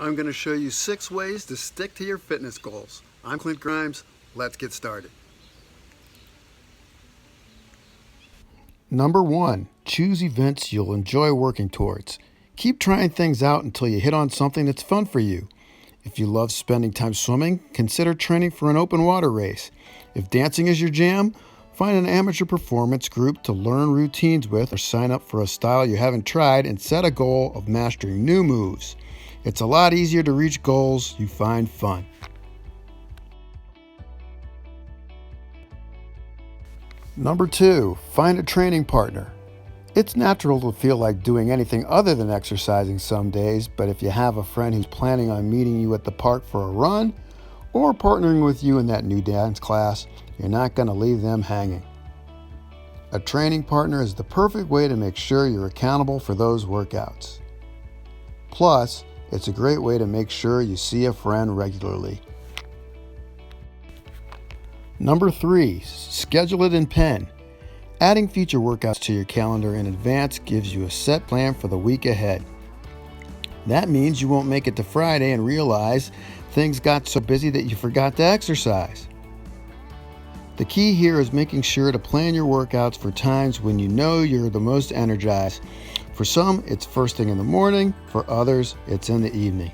I'm going to show you 6 ways to stick to your fitness goals. I'm Clint Grimes. Let's get started. Number 1, choose events you'll enjoy working towards. Keep trying things out until you hit on something that's fun for you. If you love spending time swimming, consider training for an open water race. If dancing is your jam, find an amateur performance group to learn routines with or sign up for a style you haven't tried and set a goal of mastering new moves. It's a lot easier to reach goals you find fun. Number 2, find a training partner. It's natural to feel like doing anything other than exercising some days, but if you have a friend who's planning on meeting you at the park for a run or partnering with you in that new dance class, you're not going to leave them hanging. A training partner is the perfect way to make sure you're accountable for those workouts. Plus, it's a great way to make sure you see a friend regularly. Number 3, schedule it in pen. Adding future workouts to your calendar in advance gives you a set plan for the week ahead. That means you won't make it to Friday and realize things got so busy that you forgot to exercise. The key here is making sure to plan your workouts for times when you know you're the most energized. For some, it's first thing in the morning. For others, it's in the evening.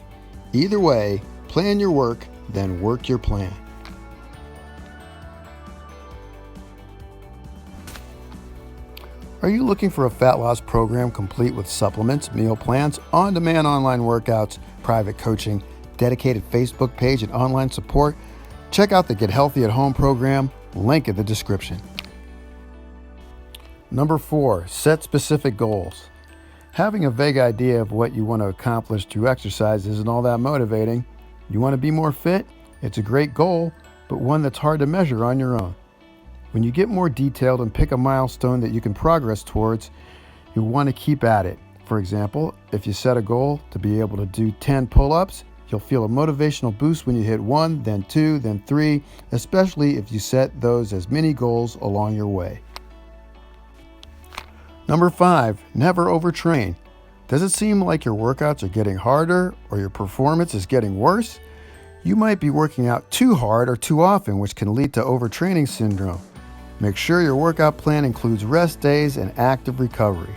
Either way, plan your work, then work your plan. Are you looking for a fat loss program complete with supplements, meal plans, on-demand online workouts, private coaching, dedicated Facebook page, and online support? Check out the Get Healthy at Home program, link in the description. Number 4, set specific goals. Having a vague idea of what you want to accomplish through exercise isn't all that motivating. You want to be more fit? It's a great goal, but one that's hard to measure on your own. When you get more detailed and pick a milestone that you can progress towards, you'll want to keep at it. For example, if you set a goal to be able to do 10 pull-ups, you'll feel a motivational boost when you hit 1, then 2, then 3, especially if you set those as mini goals along your way. Number 5, never overtrain. Does it seem like your workouts are getting harder or your performance is getting worse? You might be working out too hard or too often, which can lead to overtraining syndrome. Make sure your workout plan includes rest days and active recovery.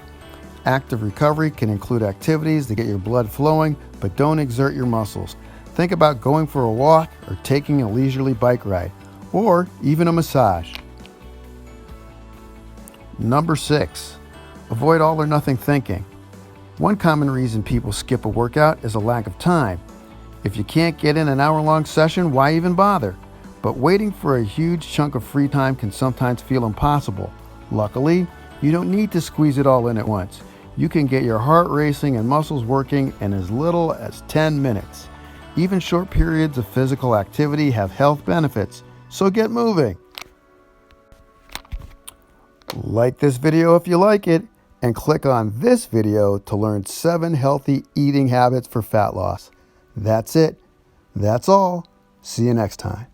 Active recovery can include activities that get your blood flowing, but don't exert your muscles. Think about going for a walk or taking a leisurely bike ride, or even a massage. Number 6, avoid all or nothing thinking. One common reason people skip a workout is a lack of time. If you can't get in an hour-long session, why even bother? But waiting for a huge chunk of free time can sometimes feel impossible. Luckily, you don't need to squeeze it all in at once. You can get your heart racing and muscles working in as little as 10 minutes. Even short periods of physical activity have health benefits, so get moving. Like this video if you like it, and click on this video to learn 7 healthy eating habits for fat loss. That's it. That's all. See you next time.